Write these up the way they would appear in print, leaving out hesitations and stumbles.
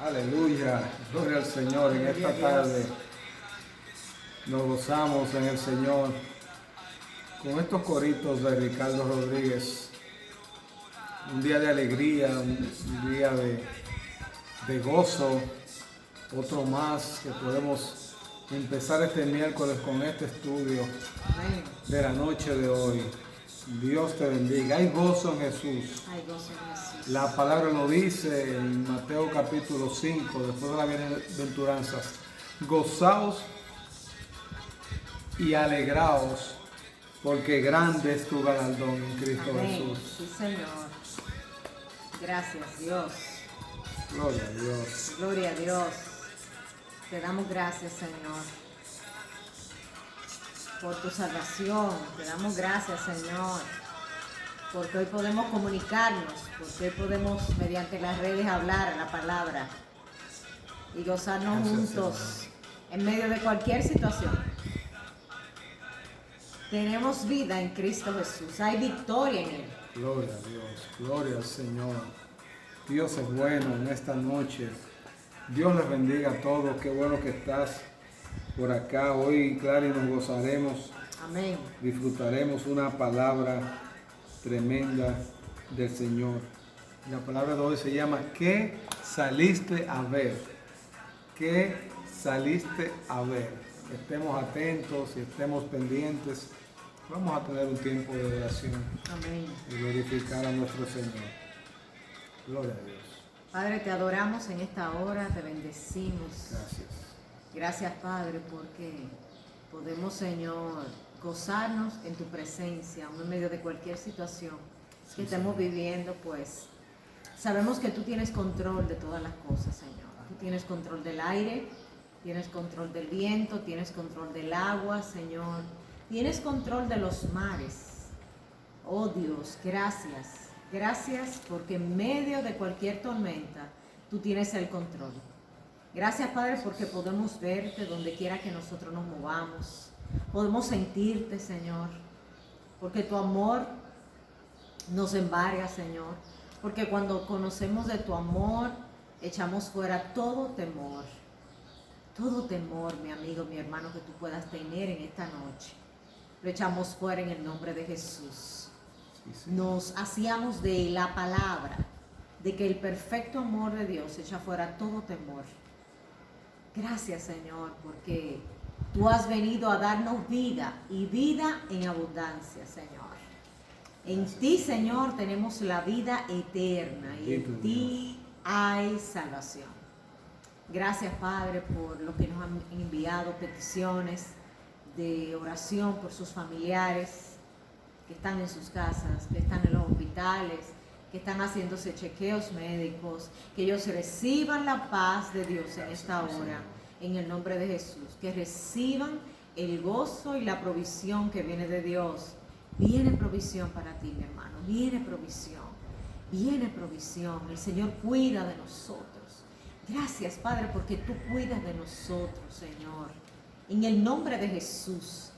Aleluya, gloria al Señor. En esta tarde nos gozamos en el Señor con estos coritos de Ricardo Rodríguez. Un día de alegría, un día de gozo, otro más que podemos empezar este miércoles con este estudio de la noche de hoy. Dios te bendiga. Hay gozo en Jesús. Hay gozo en Jesús. La palabra lo dice en Mateo capítulo 5, después de la bienaventuranza. Gozaos y alegraos, porque grande es tu galardón en Cristo Amén. Jesús. Sí, Señor. Gracias, Dios. Gloria a Dios. Gloria a Dios. Te damos gracias, Señor, por tu salvación. Te damos gracias, Señor, porque hoy podemos comunicarnos, porque hoy podemos mediante las redes hablar la palabra y gozarnos Gracias, juntos Señor. en medio de cualquier situación. Tenemos vida en Cristo Jesús. Hay victoria en Él. Gloria a Dios, gloria al Señor. Dios es bueno en esta noche. Dios les bendiga a todos. Qué bueno que estás por acá hoy, claro, y nos gozaremos. Amén. Disfrutaremos una palabra tremenda del Señor. La palabra de hoy se llama ¿qué saliste a ver? ¿Qué saliste a ver? Estemos atentos y estemos pendientes. Vamos a tener un tiempo de oración Amén. y glorificar a nuestro Señor. Gloria a Dios. Padre, te adoramos en esta hora, te bendecimos. Gracias. Gracias, Padre, porque podemos, Señor, gozarnos en tu presencia, aún en medio de cualquier situación que estemos viviendo, pues sabemos que tú tienes control de todas las cosas, Señor. Tú tienes control del aire, tienes control del viento, tienes control del agua, Señor. Tienes control de los mares. Oh Dios, gracias. Gracias porque en medio de cualquier tormenta, tú tienes el control. Gracias, Padre, porque podemos verte donde quiera que nosotros nos movamos. Podemos sentirte, Señor, porque tu amor nos embarga, Señor. Porque cuando conocemos de tu amor, echamos fuera todo temor. Todo temor, mi amigo, mi hermano, que tú puedas tener en esta noche. Lo echamos fuera en el nombre de Jesús. Nos hacíamos de la palabra, de que el perfecto amor de Dios echa fuera todo temor. Gracias, Señor, porque tú has venido a darnos vida y vida en abundancia, Señor. En ti, Señor, tenemos la vida eterna y en ti hay salvación. Gracias, Padre, por lo que nos han enviado peticiones de oración por sus familiares que están en sus casas, que están en los hospitales, que están haciéndose chequeos médicos, que ellos reciban la paz de Dios en esta hora, en el nombre de Jesús, que reciban el gozo y la provisión que viene de Dios. Viene provisión para ti, mi hermano, viene provisión, viene provisión. El Señor cuida de nosotros. Gracias, Padre, porque tú cuidas de nosotros, Señor. En el nombre de Jesús,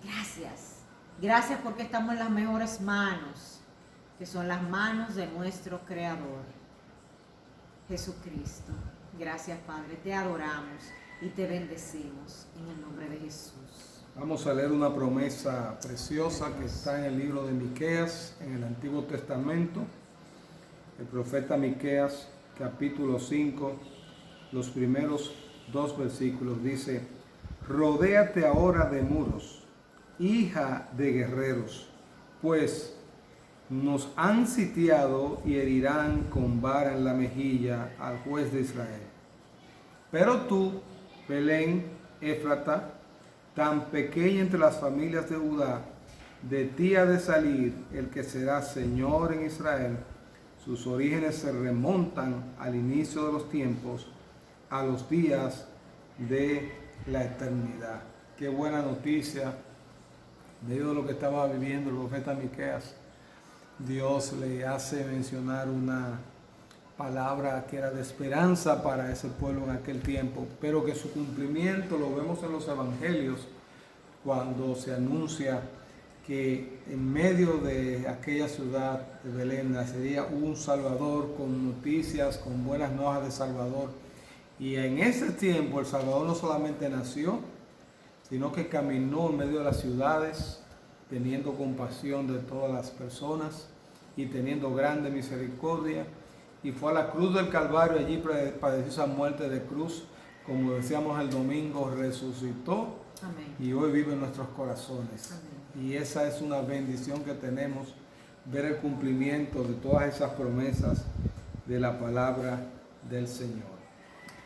gracias. Gracias porque estamos en las mejores manos, que son las manos de nuestro Creador, Jesucristo. Gracias, Padre, te adoramos y te bendecimos en el nombre de Jesús. Vamos a leer una promesa preciosa que está en el libro de Miqueas, en el Antiguo Testamento. El profeta Miqueas, capítulo 5, los primeros 2 versículos, dice: rodéate ahora de muros, hija de guerreros, pues nos han sitiado y herirán con vara en la mejilla al juez de Israel. Pero tú, Belén, Éfrata, tan pequeña entre las familias de Judá, de ti ha de salir el que será Señor en Israel. Sus orígenes se remontan al inicio de los tiempos, a los días de la eternidad. Qué buena noticia. Debido a lo que estaba viviendo el profeta Miqueas, Dios le hace mencionar una palabra que era de esperanza para ese pueblo en aquel tiempo, pero que su cumplimiento lo vemos en los evangelios, cuando se anuncia que en medio de aquella ciudad de Belén nacería un Salvador con noticias, con buenas nuevas de Salvador. Y en ese tiempo el Salvador no solamente nació, sino que caminó en medio de las ciudades, teniendo compasión de todas las personas y teniendo grande misericordia. Y fue a la cruz del Calvario, allí padeció esa muerte de cruz, como decíamos el domingo, resucitó. Amén. Y hoy vive en nuestros corazones. Amén. Y esa es una bendición que tenemos, ver el cumplimiento de todas esas promesas de la palabra del Señor.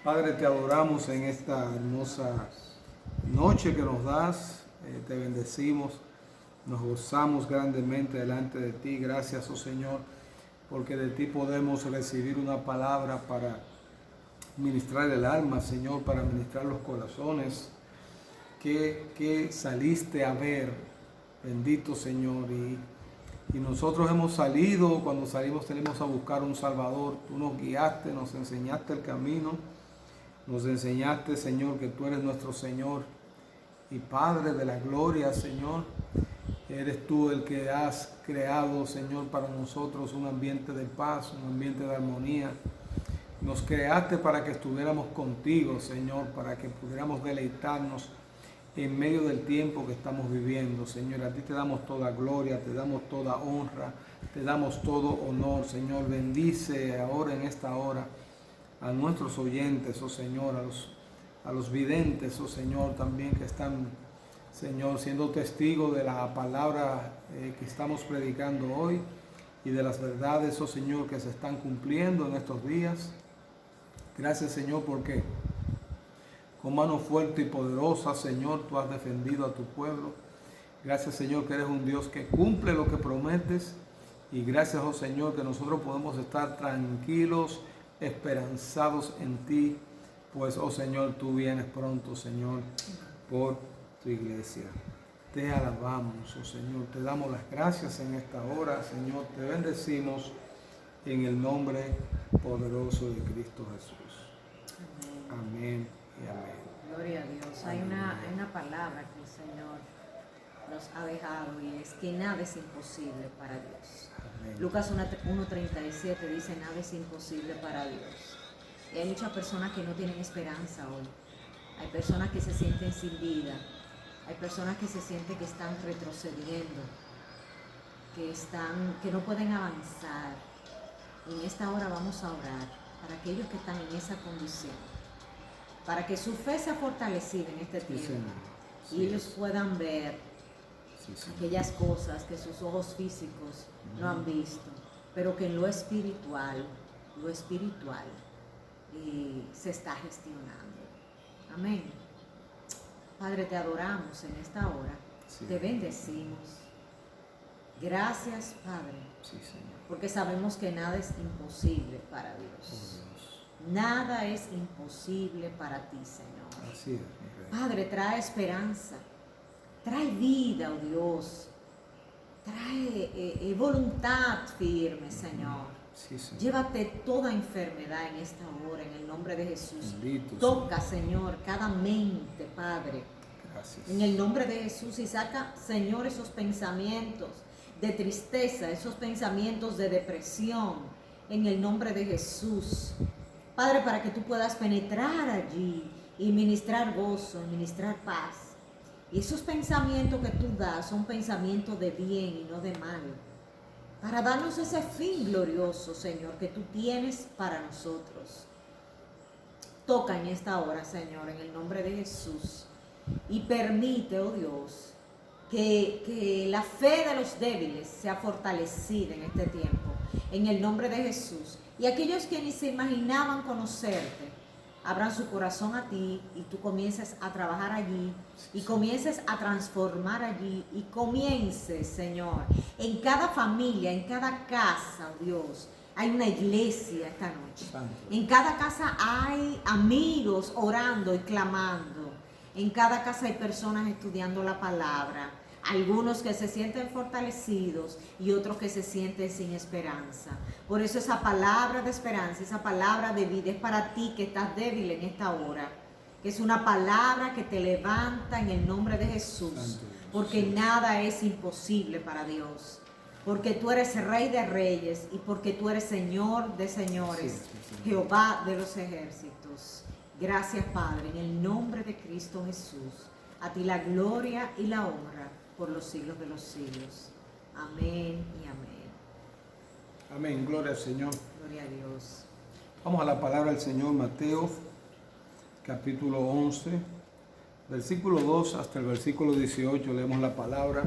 Padre, te adoramos en esta hermosa noche que nos das, te bendecimos, nos gozamos grandemente delante de ti. Gracias, oh Señor, porque de ti podemos recibir una palabra para ministrar el alma, Señor, para ministrar los corazones que saliste a ver, bendito Señor. Y nosotros hemos salido, cuando salimos tenemos a buscar un Salvador. Tú nos guiaste, nos enseñaste el camino, nos enseñaste, Señor, que tú eres nuestro Señor y Padre de la gloria, Señor. Eres tú el que has creado, Señor, para nosotros un ambiente de paz, un ambiente de armonía. Nos creaste para que estuviéramos contigo, Señor, para que pudiéramos deleitarnos en medio del tiempo que estamos viviendo, Señor. A ti te damos toda gloria, te damos toda honra, te damos todo honor, Señor. Bendice ahora en esta hora a nuestros oyentes, oh Señor, a los videntes, oh Señor, también que están, Señor, siendo testigos de la palabra que estamos predicando hoy y de las verdades, oh Señor, que se están cumpliendo en estos días. Gracias, Señor, porque con mano fuerte y poderosa, Señor, tú has defendido a tu pueblo. Gracias, Señor, que eres un Dios que cumple lo que prometes. Y gracias, oh Señor, que nosotros podemos estar tranquilos, esperanzados en ti. Pues, oh Señor, tú vienes pronto, Señor, por tu iglesia. Te alabamos, oh Señor. Te damos las gracias en esta hora, Señor. Te bendecimos en el nombre poderoso de Cristo Jesús. Amén. Amén. Gloria a Dios. Hay una palabra que el Señor nos ha dejado y es que nada es imposible para Dios. Amén. Lucas 1:37 dice: nada es imposible para Dios. Y hay muchas personas que no tienen esperanza hoy. Hay personas que se sienten sin vida. Hay personas que se sienten que están retrocediendo, que no pueden avanzar. Y en esta hora vamos a orar para aquellos que están en esa condición, para que su fe sea fortalecida en este tiempo, sí, y ellos puedan ver aquellas cosas que sus ojos físicos no han visto, pero que en lo espiritual se está gestionando. Amén. Padre, te adoramos en esta hora, sí, te bendecimos. Gracias, Padre, sí, Señor, porque sabemos que nada es imposible para Dios. Nada es imposible para ti, Señor. Así es, Padre, trae esperanza, trae vida, oh Dios, trae voluntad firme, Señor. Sí, Señor. Llévate toda enfermedad en esta hora, en el nombre de Jesús. Bendito, toca, Señor, cada mente, Padre. Gracias. En el nombre de Jesús, y saca, Señor, esos pensamientos de tristeza, esos pensamientos de depresión, en el nombre de Jesús. Padre, para que tú puedas penetrar allí y ministrar gozo, ministrar paz. Y esos pensamientos que tú das son pensamientos de bien y no de mal, para darnos ese fin glorioso, Señor, que tú tienes para nosotros. Toca en esta hora, Señor, en el nombre de Jesús, y permite, oh Dios, que la fe de los débiles sea fortalecida en este tiempo, en el nombre de Jesús. Y aquellos que ni se imaginaban conocerte, abran su corazón a ti y tú comiences a trabajar allí y comiences a transformar allí y comiences, Señor, en cada familia, en cada casa, oh Dios, hay una iglesia esta noche. Santo. En cada casa hay amigos orando y clamando. En cada casa hay personas estudiando la palabra. Algunos que se sienten fortalecidos y otros que se sienten sin esperanza. Por eso esa palabra de esperanza, esa palabra de vida es para ti que estás débil en esta hora. que es una palabra que te levanta en el nombre de Jesús, porque nada es imposible para Dios, porque tú eres Rey de Reyes y porque tú eres Señor de Señores, Jehová de los ejércitos. Gracias, Padre, en el nombre de Cristo Jesús. A ti la gloria y la honra por los siglos de los siglos. Amén y amén. Amén, gloria al Señor. Gloria a Dios. Vamos a la palabra del Señor, Mateo, capítulo 11, versículo 2 hasta el versículo 18, leemos la palabra.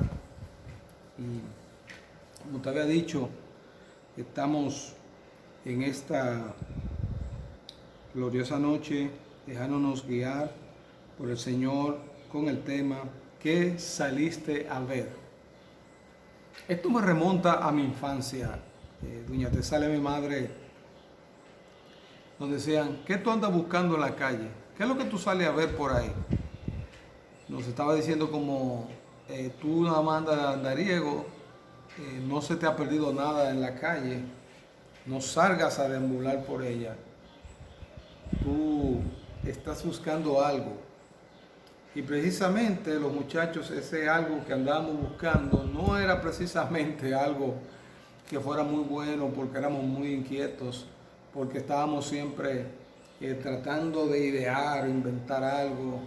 Y como te había dicho, estamos en esta gloriosa noche dejándonos guiar por el Señor con el tema ¿qué saliste a ver? Esto me remonta a mi infancia. Doña Tesala, mi madre, nos decían, ¿qué tú andas buscando en la calle? ¿Qué es lo que tú sales a ver por ahí? Nos estaba diciendo como tú nada más andas de andariego, no se te ha perdido nada en la calle, no salgas a deambular por ella. Tú estás buscando algo. Y precisamente los muchachos, ese algo que andábamos buscando no era precisamente algo que fuera muy bueno, porque éramos muy inquietos, porque estábamos siempre tratando de idear, inventar algo,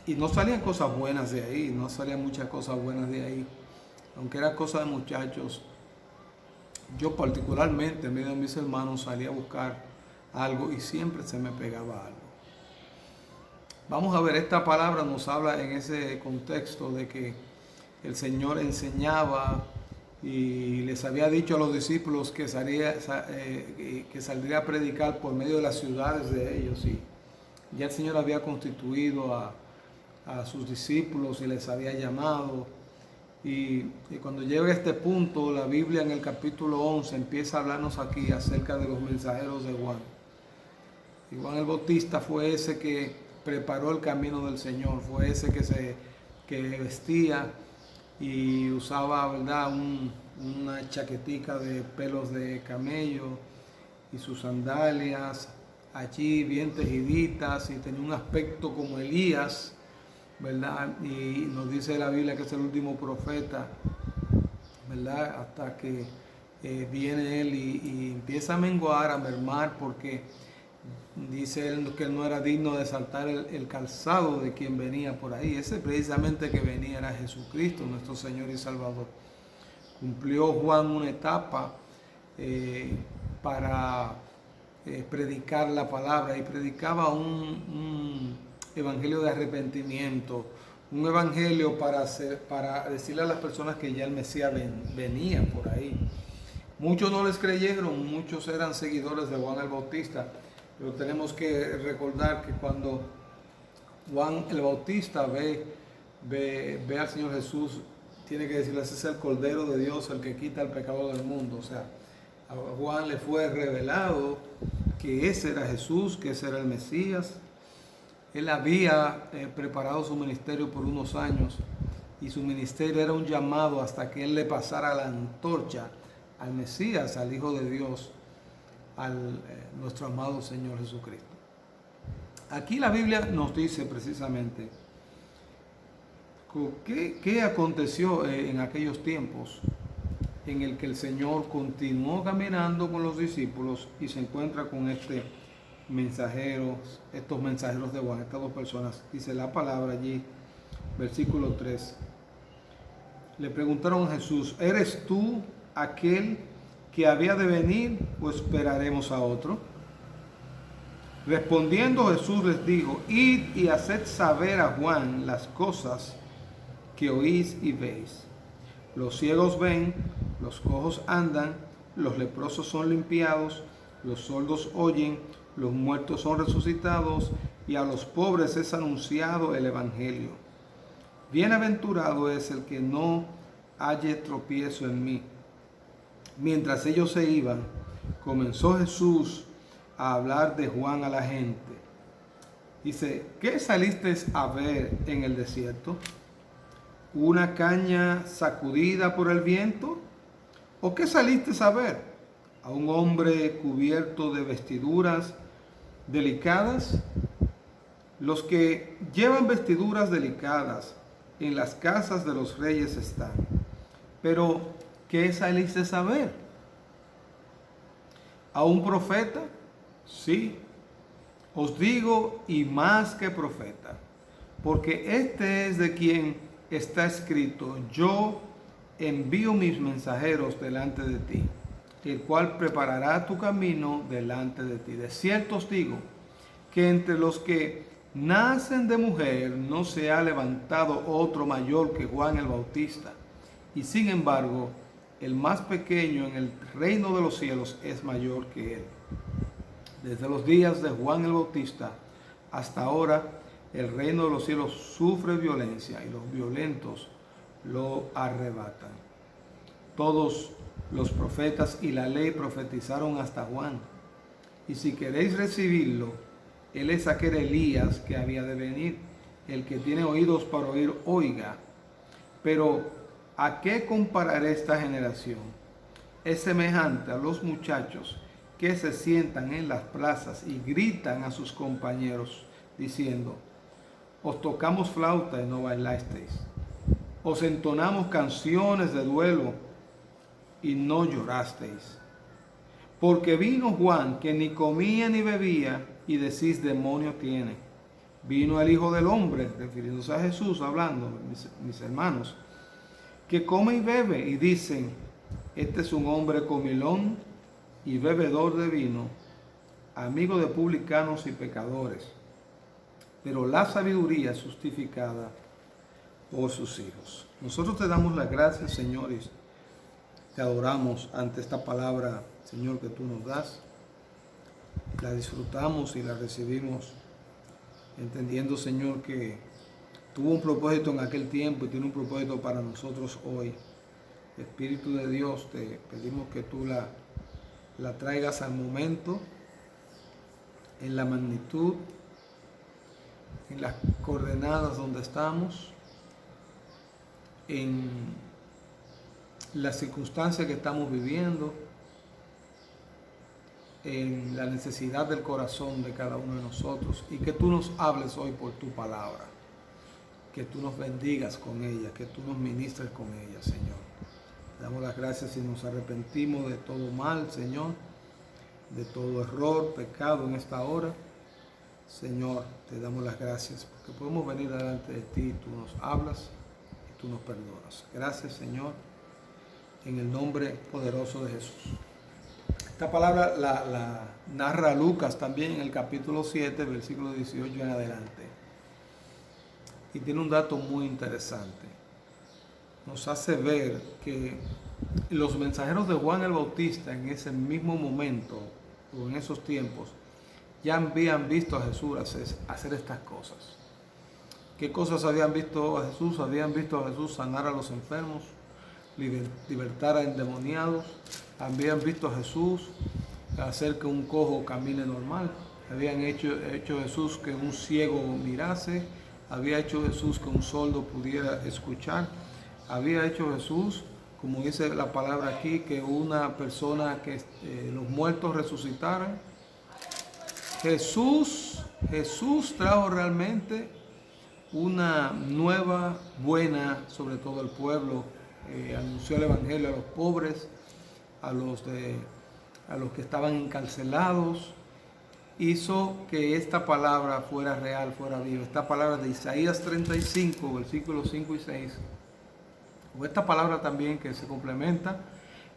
y no salían cosas buenas de ahí, no salían muchas cosas buenas de ahí, aunque era cosa de muchachos. Yo particularmente, en medio de mis hermanos, salía a buscar algo y siempre se me pegaba algo. Vamos a ver, esta palabra nos habla en ese contexto de que el Señor enseñaba y les había dicho a los discípulos que saldría a predicar por medio de las ciudades de ellos, y ya el Señor había constituido a sus discípulos y les había llamado, y cuando llega a este punto, la Biblia en el capítulo 11 empieza a hablarnos aquí acerca de los mensajeros de Juan. Y Juan el Bautista fue ese que preparó el camino del Señor, fue ese que vestía y usaba, ¿verdad?, una chaquetica de pelos de camello y sus sandalias allí bien tejiditas, y tenía un aspecto como Elías, ¿verdad? Y nos dice la Biblia que es el último profeta, ¿verdad? Hasta que viene él y empieza a menguar, a mermar, porque dice él que él no era digno de saltar el calzado de quien venía por ahí. Ese precisamente que venía era Jesucristo, nuestro Señor y Salvador. Cumplió Juan una etapa para predicar la palabra, y predicaba un evangelio de arrepentimiento, un evangelio para decirle a las personas que ya el Mesías venía por ahí. Muchos no les creyeron, muchos eran seguidores de Juan el Bautista, pero tenemos que recordar que cuando Juan el Bautista ve al Señor Jesús, tiene que decirle, ese es el Cordero de Dios, el que quita el pecado del mundo. O sea, a Juan le fue revelado que ese era Jesús, que ese era el Mesías. Él había preparado su ministerio por unos años, y su ministerio era un llamado hasta que él le pasara la antorcha al Mesías, al Hijo de Dios, al nuestro amado Señor Jesucristo. Aquí la Biblia nos dice precisamente qué aconteció en aquellos tiempos en el que el Señor continuó caminando con los discípulos y se encuentra con estos mensajeros de Juan, estas dos personas. Dice la palabra allí, versículo 3. Le preguntaron a Jesús, ¿eres tú aquel que había de venir, o esperaremos a otro? Respondiendo Jesús les dijo, id y haced saber a Juan las cosas que oís y veis. Los ciegos ven, los cojos andan, los leprosos son limpiados, los sordos oyen, los muertos son resucitados, y a los pobres es anunciado el evangelio. Bienaventurado es el que no halle tropiezo en mí. Mientras ellos se iban, comenzó Jesús a hablar de Juan a la gente. Dice, ¿qué saliste a ver en el desierto? ¿Una caña sacudida por el viento? ¿O qué saliste a ver? ¿A un hombre cubierto de vestiduras delicadas? Los que llevan vestiduras delicadas en las casas de los reyes están. Pero, ¿qué saliste a saber? ¿A un profeta? Sí, os digo, y más que profeta, porque este es de quien está escrito: yo envío mis mensajeros delante de ti, el cual preparará tu camino delante de ti. De cierto os digo, que entre los que nacen de mujer no se ha levantado otro mayor que Juan el Bautista, y sin embargo, el más pequeño en el reino de los cielos es mayor que él. Desde los días de Juan el Bautista hasta ahora, el reino de los cielos sufre violencia y los violentos lo arrebatan. Todos los profetas y la ley profetizaron hasta Juan. Y si queréis recibirlo, él es aquel Elías que había de venir. El que tiene oídos para oír, oiga. Pero, ¿a qué compararé esta generación? Es semejante a los muchachos que se sientan en las plazas y gritan a sus compañeros, diciendo: os tocamos flauta y no bailasteis, os entonamos canciones de duelo y no llorasteis. Porque vino Juan, que ni comía ni bebía, y decís: demonio tiene. Vino el Hijo del Hombre, refiriéndose a Jesús, hablando, mis hermanos, que come y bebe, y dicen: este es un hombre comilón y bebedor de vino, amigo de publicanos y pecadores. Pero la sabiduría es justificada por sus hijos. Nosotros te damos las gracias, Señor, y te adoramos ante esta palabra, Señor, que tú nos das. La disfrutamos y la recibimos, entendiendo, Señor, que tuvo un propósito en aquel tiempo y tiene un propósito para nosotros hoy. Espíritu de Dios, te pedimos que tú la traigas al momento, en la magnitud, en las coordenadas donde estamos, en las circunstancias que estamos viviendo, en la necesidad del corazón de cada uno de nosotros, y que tú nos hables hoy por tu palabra, que tú nos bendigas con ella, que tú nos ministres con ella, Señor. Te damos las gracias y nos arrepentimos de todo mal, Señor, de todo error, pecado en esta hora. Señor, te damos las gracias porque podemos venir delante de ti, tú nos hablas y tú nos perdonas. Gracias, Señor, en el nombre poderoso de Jesús. Esta palabra la narra Lucas también en el capítulo 7, versículo 18 en adelante. Y tiene un dato muy interesante. Nos hace ver que los mensajeros de Juan el Bautista en ese mismo momento o en esos tiempos ya habían visto a Jesús hacer estas cosas. ¿Qué cosas habían visto a Jesús? Habían visto a Jesús sanar a los enfermos, libertar a endemoniados. Habían visto a Jesús hacer que un cojo camine normal. Habían hecho Jesús que un ciego mirase. Había hecho Jesús que un sordo pudiera escuchar. Había hecho Jesús, como dice la palabra aquí, que una persona, que los muertos resucitaran. Jesús trajo realmente una nueva, buena, sobre todo al pueblo. Anunció el evangelio a los pobres, a los que estaban encarcelados. Hizo que esta palabra fuera real, fuera viva. Esta palabra de Isaías 35, versículos 5 y 6. O esta palabra también que se complementa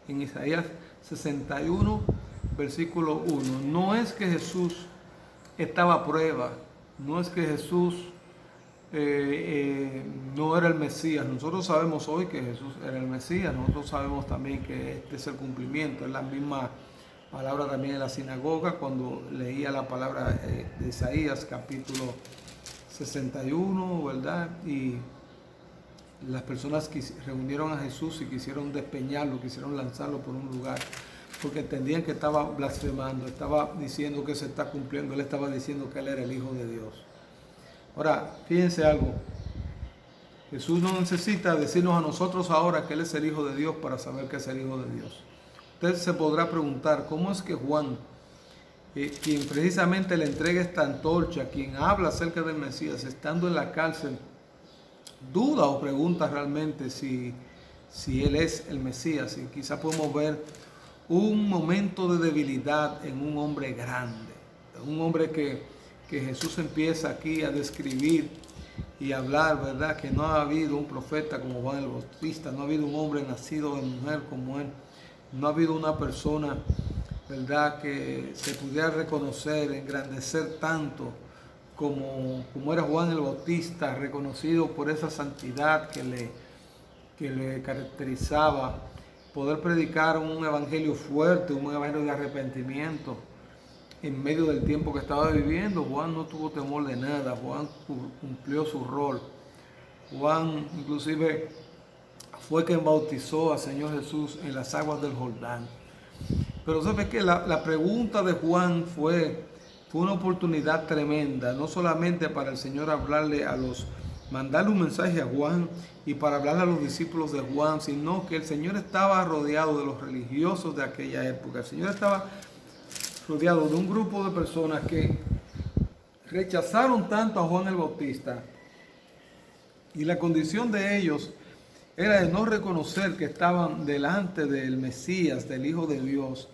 en Isaías 61, versículo 1. No es que Jesús estaba a prueba, no es que Jesús no era el Mesías. Nosotros sabemos hoy que Jesús era el Mesías. Nosotros sabemos también que este es el cumplimiento. Es la misma palabra también en la sinagoga cuando leía la palabra de Isaías capítulo 61, ¿verdad? Y las personas que reunieron a Jesús y quisieron despeñarlo, quisieron lanzarlo por un lugar, porque entendían que estaba blasfemando, estaba diciendo que se está cumpliendo, él estaba diciendo que él era el Hijo de Dios. Ahora, fíjense algo, Jesús no necesita decirnos a nosotros ahora que él es el Hijo de Dios para saber que es el Hijo de Dios. Usted se podrá preguntar, ¿cómo es que Juan, quien precisamente le entrega esta antorcha, quien habla acerca del Mesías, estando en la cárcel, duda o pregunta realmente si Él es el Mesías. Y quizá podemos ver un momento de debilidad en un hombre grande, un hombre que Jesús empieza aquí a describir y hablar, ¿verdad? Que no ha habido un profeta como Juan el Bautista, no ha habido un hombre nacido de mujer como él, no ha habido una persona, ¿verdad?, que se pudiera reconocer, engrandecer tanto como era Juan el Bautista, reconocido por esa santidad que le caracterizaba, poder predicar un evangelio fuerte, un evangelio de arrepentimiento. En medio del tiempo que estaba viviendo, Juan no tuvo temor de nada. Juan cumplió su rol. Juan inclusive fue quien bautizó al Señor Jesús en las aguas del Jordán. Pero sabes que la pregunta de Juan fue una oportunidad tremenda, no solamente para el Señor mandarle un mensaje a Juan y para hablarle a los discípulos de Juan, sino que el Señor estaba rodeado de los religiosos de aquella época. El Señor estaba rodeado de un grupo de personas que rechazaron tanto a Juan el Bautista, y la condición de ellos era de no reconocer que estaban delante del Mesías, del Hijo de Dios,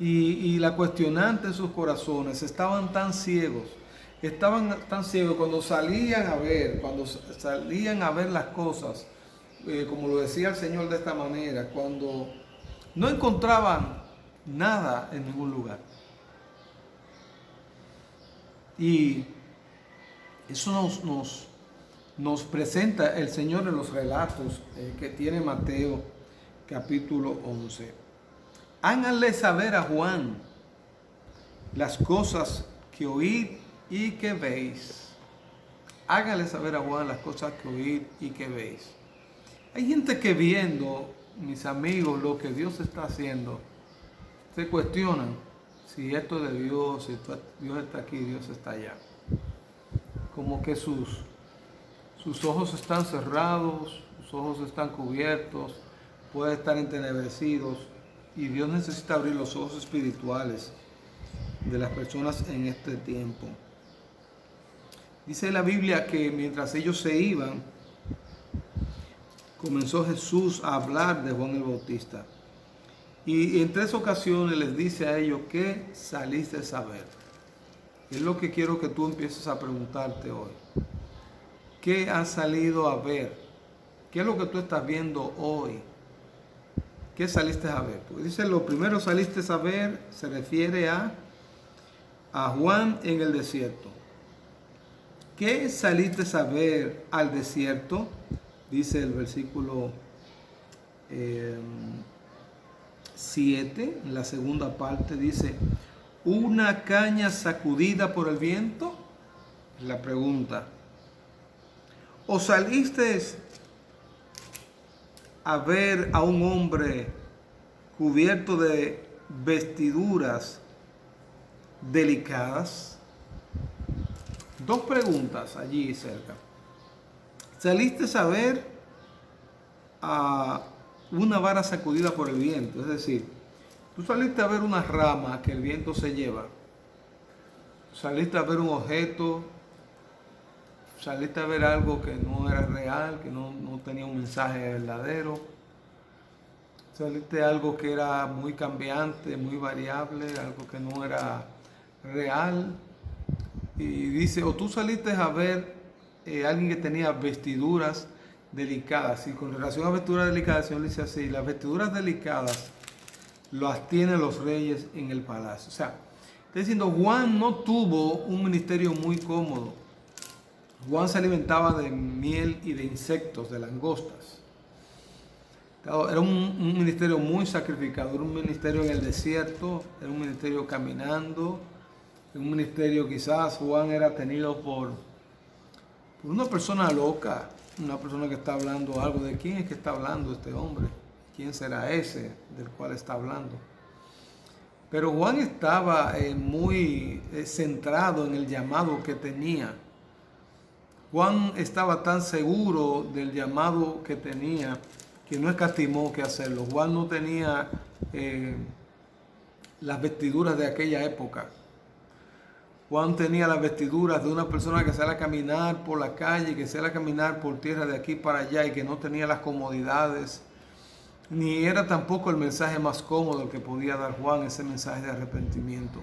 y la cuestionante de sus corazones estaban tan ciegos cuando salían a ver las cosas, como lo decía el Señor de esta manera, cuando no encontraban nada en ningún lugar. Y eso nos presenta el Señor en los relatos que tiene Mateo capítulo 11. Háganle saber a Juan las cosas que oíd y que veis. Háganle saber a Juan las cosas que oíd y que veis. Hay gente que viendo, mis amigos, lo que Dios está haciendo, se cuestionan si esto es de Dios, si Dios está aquí, Dios está allá. Como que sus ojos están cerrados, sus ojos están cubiertos, pueden estar entenebrecidos, y Dios necesita abrir los ojos espirituales de las personas en este tiempo. Dice la Biblia que mientras ellos se iban, comenzó Jesús a hablar de Juan el Bautista. Y en 3 ocasiones les dice a ellos, ¿qué saliste a ver? Es lo que quiero que tú empieces a preguntarte hoy. ¿Qué has salido a ver? ¿Qué es lo que tú estás viendo hoy? ¿Qué saliste a ver? Pues dice, lo primero saliste a ver se refiere a Juan en el desierto. ¿Qué saliste a ver al desierto? Dice el versículo 7, en la segunda parte, dice, ¿una caña sacudida por el viento? La pregunta. ¿O saliste a ver a un hombre cubierto de vestiduras delicadas? 2 preguntas allí cerca. ¿Saliste a ver a una vara sacudida por el viento? Es decir, tú saliste a ver una rama que el viento se lleva. Saliste a ver un objeto. Saliste a ver algo que no era real, que no tenía un mensaje verdadero. Saliste a algo que era muy cambiante, muy variable, algo que no era real. Y dice, o tú saliste a ver alguien que tenía vestiduras delicadas. Y con relación a vestiduras delicadas, el Señor dice así, las vestiduras delicadas las tienen los reyes en el palacio. O sea, está diciendo, Juan no tuvo un ministerio muy cómodo. Juan se alimentaba de miel y de insectos, de langostas. Era un ministerio muy sacrificado, era un ministerio en el desierto, era un ministerio caminando, un ministerio quizás Juan era tenido por una persona loca, una persona que está hablando algo. ¿De quién es que está hablando este hombre? ¿Quién será ese del cual está hablando? Pero Juan estaba muy centrado en el llamado que tenía. Juan estaba tan seguro del llamado que tenía que no escatimó que hacerlo. Juan no tenía las vestiduras de aquella época. Juan tenía las vestiduras de una persona que sale a caminar por la calle, que sale a caminar por tierra de aquí para allá y que no tenía las comodidades. Ni era tampoco el mensaje más cómodo que podía dar Juan, ese mensaje de arrepentimiento.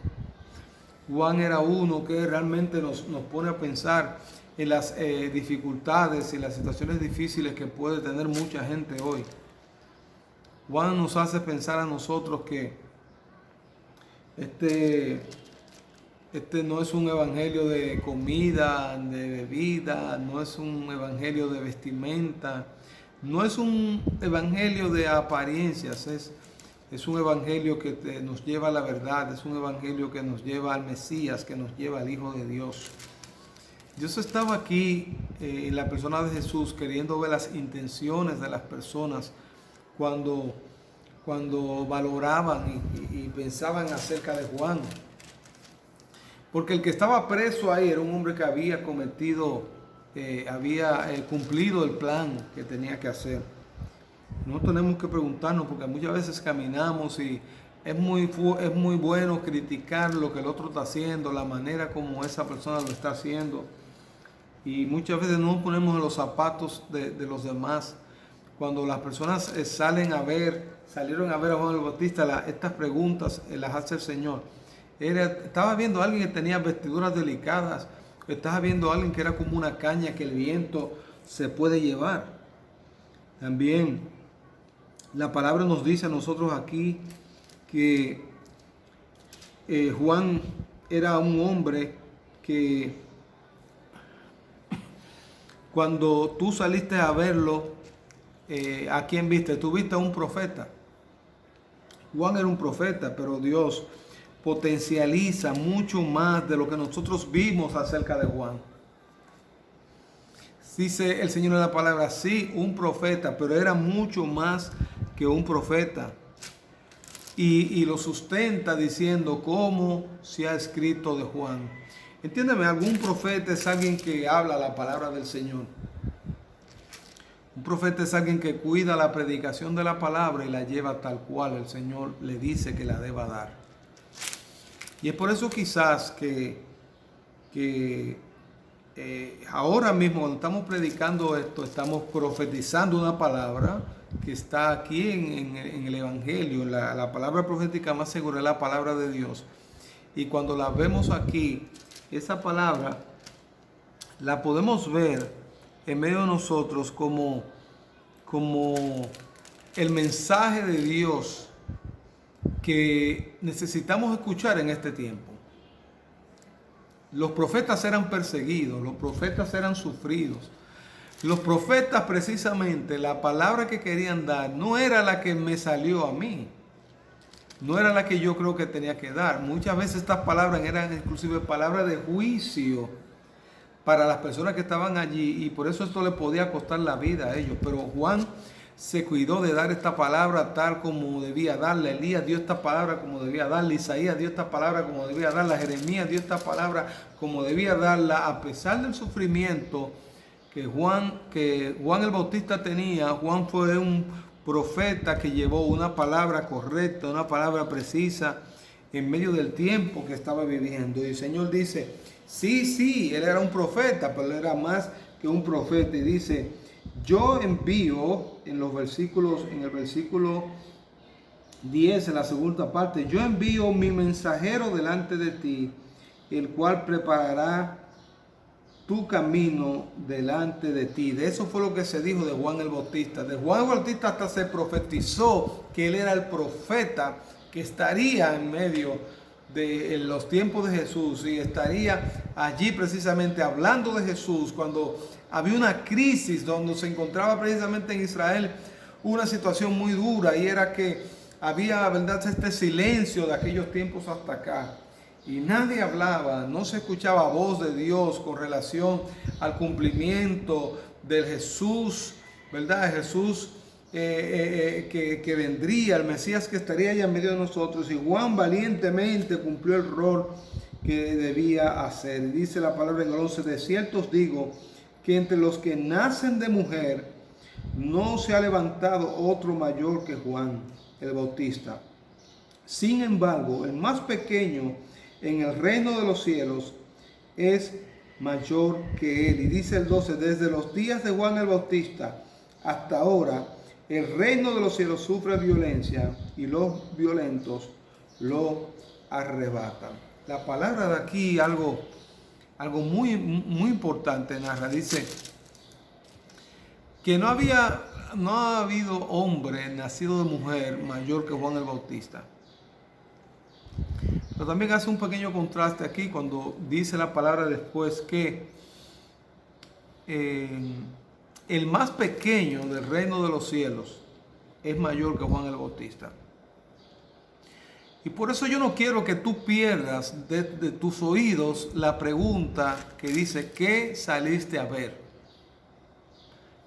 Juan era uno que realmente nos pone a pensar en las dificultades y las situaciones difíciles que puede tener mucha gente hoy. Juan nos hace pensar a nosotros que este no es un evangelio de comida, de bebida, no es un evangelio de vestimenta, no es un evangelio de apariencias, es un evangelio que nos lleva a la verdad, es un evangelio que nos lleva al Mesías, que nos lleva al Hijo de Dios. Dios estaba aquí en la persona de Jesús queriendo ver las intenciones de las personas cuando valoraban y pensaban acerca de Juan. Porque el que estaba preso ahí era un hombre que había cumplido el plan que tenía que hacer. No tenemos que preguntarnos, porque muchas veces caminamos y es muy bueno criticar lo que el otro está haciendo, la manera como esa persona lo está haciendo. Y muchas veces no nos ponemos en los zapatos de los demás. Cuando las personas salieron a ver a Juan el Bautista, estas preguntas las hace el Señor. Estaba viendo a alguien que tenía vestiduras delicadas, estaba viendo a alguien que era como una caña que el viento se puede llevar. También la palabra nos dice a nosotros aquí que Juan era un hombre que cuando tú saliste a verlo, ¿a quién viste? Tú viste a un profeta. Juan era un profeta, pero Dios potencializa mucho más de lo que nosotros vimos acerca de Juan. Dice el Señor en la palabra, sí, un profeta, pero era mucho más que un profeta. Y lo sustenta diciendo cómo se ha escrito de Juan. Entiéndeme, algún profeta es alguien que habla la palabra del Señor. Un profeta es alguien que cuida la predicación de la palabra y la lleva tal cual el Señor le dice que la deba dar. Y es por eso quizás que ahora mismo cuando estamos predicando esto, estamos profetizando una palabra que está aquí en el Evangelio. La palabra profética más segura es la palabra de Dios. Y cuando la vemos aquí, esa palabra la podemos ver en medio de nosotros como el mensaje de Dios que necesitamos escuchar en este tiempo. Los profetas eran perseguidos, los profetas eran sufridos. Los profetas, precisamente, la palabra que querían dar no era la que me salió a mí, no era la que yo creo que tenía que dar. Muchas veces estas palabras eran inclusive palabras de juicio para las personas que estaban allí, y por eso esto le podía costar la vida a ellos. Pero Juan se cuidó de dar esta palabra tal como debía darla. Elías dio esta palabra como debía darla. Isaías dio esta palabra como debía darla. Jeremías dio esta palabra como debía darla. A pesar del sufrimiento que Juan el Bautista tenía, Juan fue un profeta que llevó una palabra correcta, una palabra precisa en medio del tiempo que estaba viviendo. Y el Señor dice, sí, él era un profeta, pero él era más que un profeta. Y dice, yo envío, en el versículo 10, en la segunda parte, yo envío mi mensajero delante de ti, el cual preparará tu camino delante de ti. De eso fue lo que se dijo de Juan el Bautista. De Juan el Bautista hasta se profetizó que él era el profeta que estaría en medio de los tiempos de Jesús y estaría allí precisamente hablando de Jesús cuando había una crisis donde se encontraba precisamente en Israel una situación muy dura, y era que había, ¿verdad?, este silencio de aquellos tiempos hasta acá. Y nadie hablaba, no se escuchaba voz de Dios con relación al cumplimiento del Jesús, ¿verdad? Jesús que vendría, el Mesías que estaría allá en medio de nosotros. Y Juan valientemente cumplió el rol que debía hacer. Dice la palabra en el 11, de cierto os digo que entre los que nacen de mujer no se ha levantado otro mayor que Juan el Bautista. Sin embargo, el más pequeño en el reino de los cielos es mayor que él. Y dice el 12, desde los días de Juan el Bautista hasta ahora, el reino de los cielos sufre violencia y los violentos lo arrebatan. La palabra de aquí, algo muy importante narra, dice que no ha habido hombre nacido de mujer mayor que Juan el Bautista. Pero también hace un pequeño contraste aquí cuando dice la palabra después que el más pequeño del reino de los cielos es mayor que Juan el Bautista. Y por eso yo no quiero que tú pierdas de tus oídos la pregunta que dice, ¿qué saliste a ver?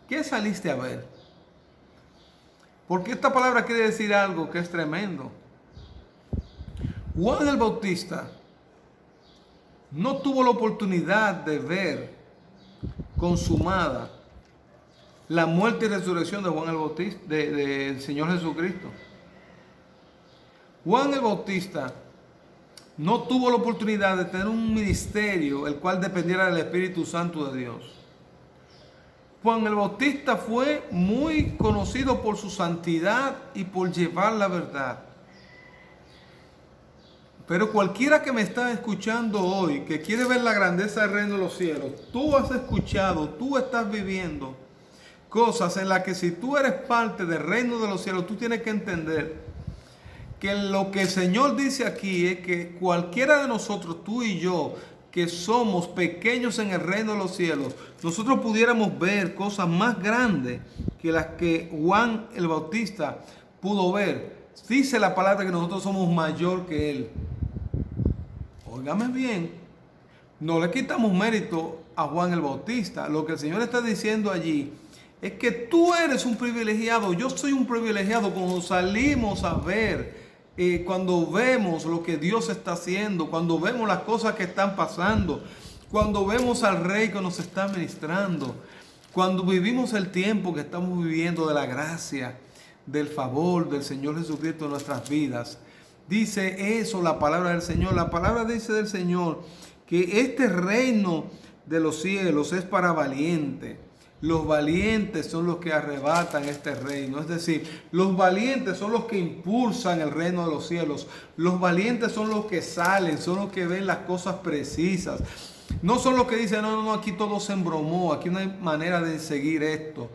¿Qué saliste a ver? Porque esta palabra quiere decir algo que es tremendo. Juan el Bautista no tuvo la oportunidad de ver consumada la muerte y resurrección de Juan el Bautista, del Señor Jesucristo. Juan el Bautista no tuvo la oportunidad de tener un ministerio el cual dependiera del Espíritu Santo de Dios. Juan el Bautista fue muy conocido por su santidad y por llevar la verdad. Pero cualquiera que me está escuchando hoy, que quiere ver la grandeza del reino de los cielos, tú has escuchado, tú estás viviendo cosas en las que si tú eres parte del reino de los cielos, tú tienes que entender que lo que el Señor dice aquí es que cualquiera de nosotros, tú y yo, que somos pequeños en el reino de los cielos, nosotros pudiéramos ver cosas más grandes que las que Juan el Bautista pudo ver. Dice la palabra que nosotros somos mayor que él. Óigame bien, no le quitamos mérito a Juan el Bautista. Lo que el Señor está diciendo allí es que tú eres un privilegiado, yo soy un privilegiado cuando salimos a ver, cuando vemos lo que Dios está haciendo, cuando vemos las cosas que están pasando, cuando vemos al Rey que nos está ministrando, cuando vivimos el tiempo que estamos viviendo de la gracia, del favor del Señor Jesucristo en nuestras vidas. Dice eso la palabra del Señor. La palabra dice del Señor que este reino de los cielos es para valientes. Los valientes son los que arrebatan este reino. Es decir, los valientes son los que impulsan el reino de los cielos. Los valientes son los que salen, son los que ven las cosas precisas. No son los que dicen, no, aquí todo se embromó, aquí no hay manera de seguir esto.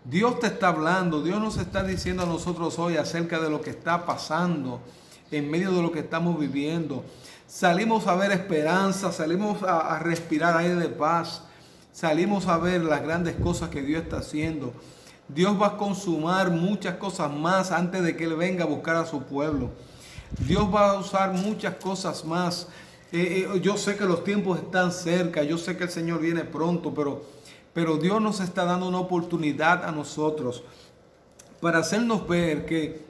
Dios te está hablando, Dios nos está diciendo a nosotros hoy acerca de lo que está pasando en medio de lo que estamos viviendo. Salimos a ver esperanza, salimos a respirar aire de paz. Salimos a ver las grandes cosas que Dios está haciendo. Dios va a consumar muchas cosas más antes de que Él venga a buscar a su pueblo. Dios va a usar muchas cosas más. Yo sé que los tiempos están cerca. Yo sé que el Señor viene pronto. Pero Dios nos está dando una oportunidad a nosotros para hacernos ver que